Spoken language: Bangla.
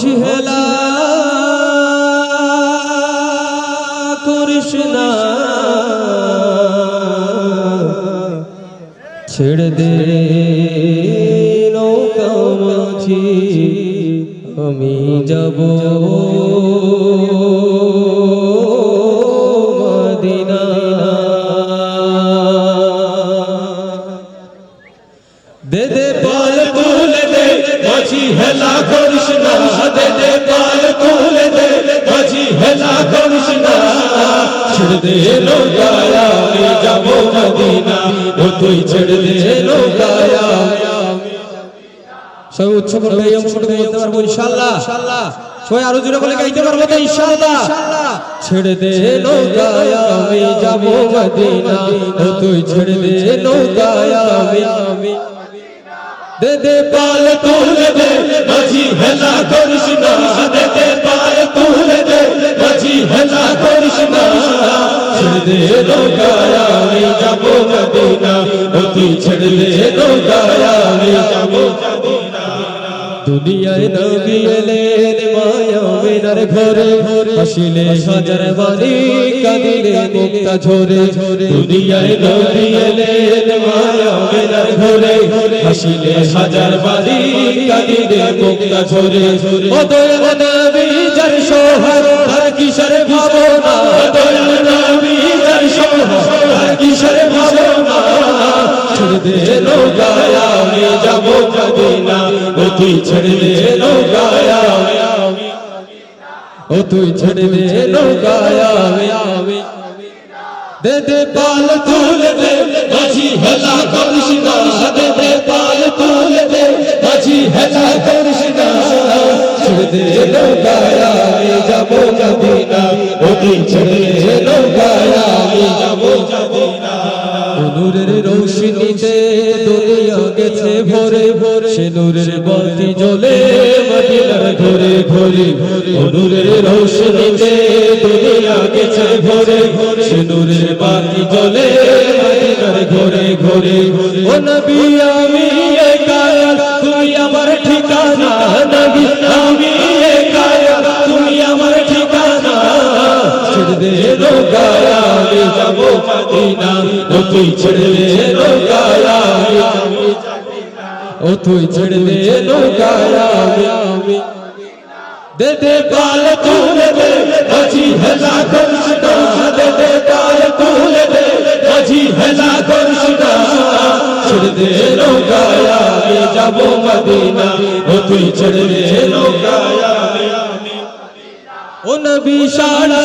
মাঝি হেলা করিস না, ছেড়ে দে নৌকা মাঝি, আমি যাব মদিনা। দে দে পাল তুলে দে মাঝি হেলা করিস না, দে দে পাল তুলে দে মাঝি হেলা করিস না, ছেড়ে দে নৌকায় আমি যাব মদিনা, ও তুই ছেড়ে দে নৌকায়। সবাই উৎসব করবে, এই অংশটা বলতে পারবো ইনশাআল্লাহ। সবাই আরো জোরে বলে গাইতে পারবো তো ইনশাআল্লাহ। ছেড়ে দে নৌকায় আমি যাব মদিনা, ও তুই ছেড়ে দে নৌকায় আমি। দে দে পাল তুলে দে মাঝি হেলা করিস না, দে দে পাল তুলে দে মাঝি হেলা করিস না, ছেড়ে দে নৌকায় আমি যাব মদিনা, ও তুই ছেড়ে দে নৌকায় আমি যাব মদিনা। দুনিয়ায় নবী এলেন মায়া মিনার ঘরে, হাসিলে হাজার বাণী কাঁদিলে মুক্তা ঝরে। দুনিয়ায় নবী এলেন মায়া মিনার ঘরে, হাসিলে হাজার বাণী কাঁদিলে মুক্তা ঝরে। ও দয়াল নবী যার সোহাগ আর কিসের ভাবনা, দয়াল নবী যার সোহাগ আর কিসের ভাবনা, ছেড়ে দে নৌকায় আমি যাব মদিনা, ও তুই ছেড়ে দে নৌকায় আমি, ও তুই ছেড়ে দে নৌকায় আমি। দে দে পাল তুলে দে মাঝি হেলা করিস না, দে দে পাল তুলে দে মাঝি হেলা করিস না, ছেড়ে দে নৌকায় আমি যাব মদিনা, ও তুই ছেড়ে দে নৌকায় আমি যাব মদিনা। নূরের রৌশনীতে দুনিয়া গেছে ভরে ভরে, সে নূরের বাতি জ্বলে মদিনার ঘরে ঘরে। নূরের রৌশনীতে দুনিয়া গেছে ভরে ভরে, সে নূরের বাতি জ্বলে মদিনার ঘরে ঘরে। ও নবী আমি একা, তুমি আমার ঠিকানা, নবী আমি একা, তুমি আমার ঠিকানা, ছেড়ে দে নৌকায় আমি যাব মদিনা, ও তুই ছেড়ে দে নৌকায় আমি, ও তুই ছেড়ে দে নৌকায় আমি। দে দে পাল তুলে দে মাঝি হেলা করিস না, দে দে পাল তুলে দে মাঝি হেলা করিস না, ছেড়ে দে নৌকায় আমি যাব মদিনা, ও তুই ছেড়ে দে নৌকায় আমি। ও নবী সারা